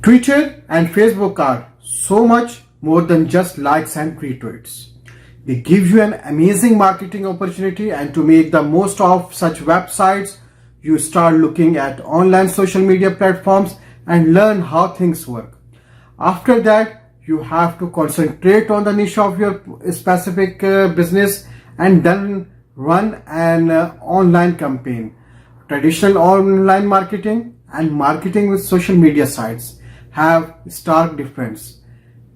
Twitter and Facebook are so much more than just likes and retweets. They give you an amazing marketing opportunity, and to make the most of such websites, you start looking at online social media platforms and learn how things work. After that, you have to concentrate on the niche of your specific business and then run an online campaign. Traditional online marketing and marketing with social media sites have stark difference.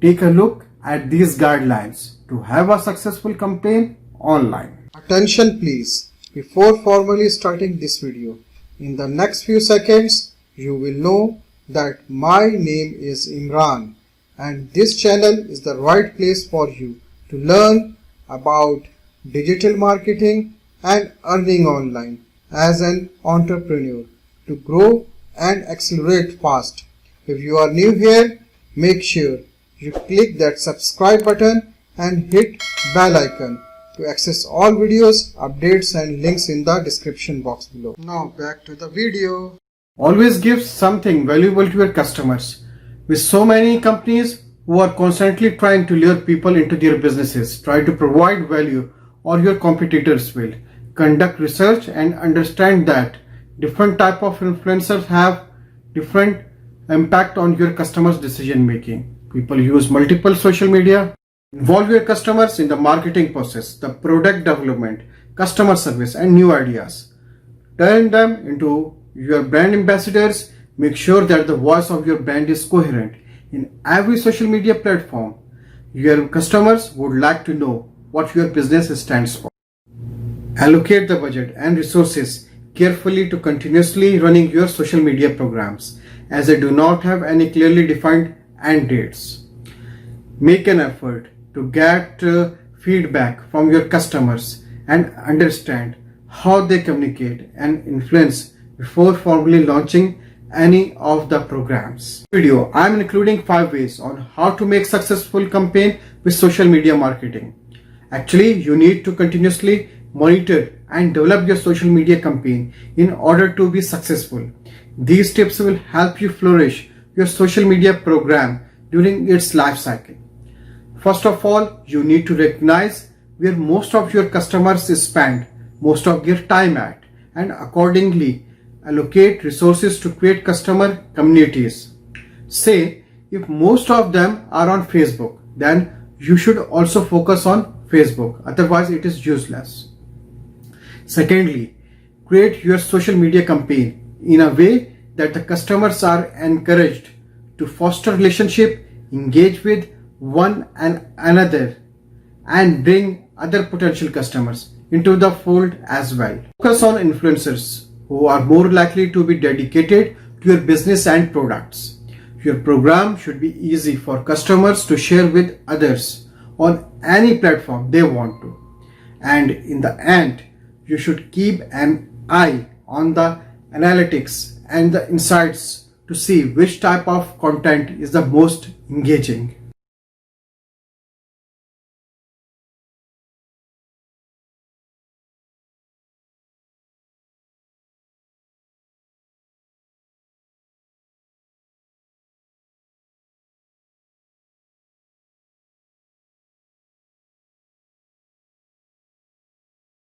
Take a look at these guidelines to have a successful campaign online. Attention please, before formally starting this video, in the next few seconds you will know that my name is Imran and this channel is the right place for you to learn about digital marketing and earning online as an entrepreneur to grow and accelerate fast. If you are new here, make sure you click that subscribe button and hit bell icon to access all videos, updates and links in the description box below. Now back to the video. Always give something valuable to your customers. With so many companies who are constantly trying to lure people into their businesses, try to provide value, or your competitors will. Conduct research and understand that different type of influencers have different impact on your customers' decision making. People use multiple social media. Involve your customers in the marketing process, the product development, customer service and new ideas. Turn them into your brand ambassadors. Make sure that the voice of your brand is coherent in every social media platform. Your customers would like to know what your business stands for. Allocate the budget and resources carefully to continuously running your social media programs, as they do not have any clearly defined end dates. Make an effort to get feedback from your customers and understand how they communicate and influence before formally launching any of the programs. Video, I am including 5 ways on how to make successful campaign with social media marketing. Actually, you need to continuously monitor and develop your social media campaign in order to be successful. These tips will help you flourish your social media program during its life cycle. First of all, you need to recognize where most of your customers spend most of their time at and accordingly allocate resources to create customer communities. Say, if most of them are on Facebook, then you should also focus on Facebook, otherwise it is useless. Secondly, create your social media campaign in a way that the customers are encouraged to foster relationship, engage with one and another, and bring other potential customers into the fold as well. Focus on influencers who are more likely to be dedicated to your business and products. Your program should be easy for customers to share with others on any platform they want to. And in the end, you should keep an eye on the analytics and the insights to see which type of content is the most engaging.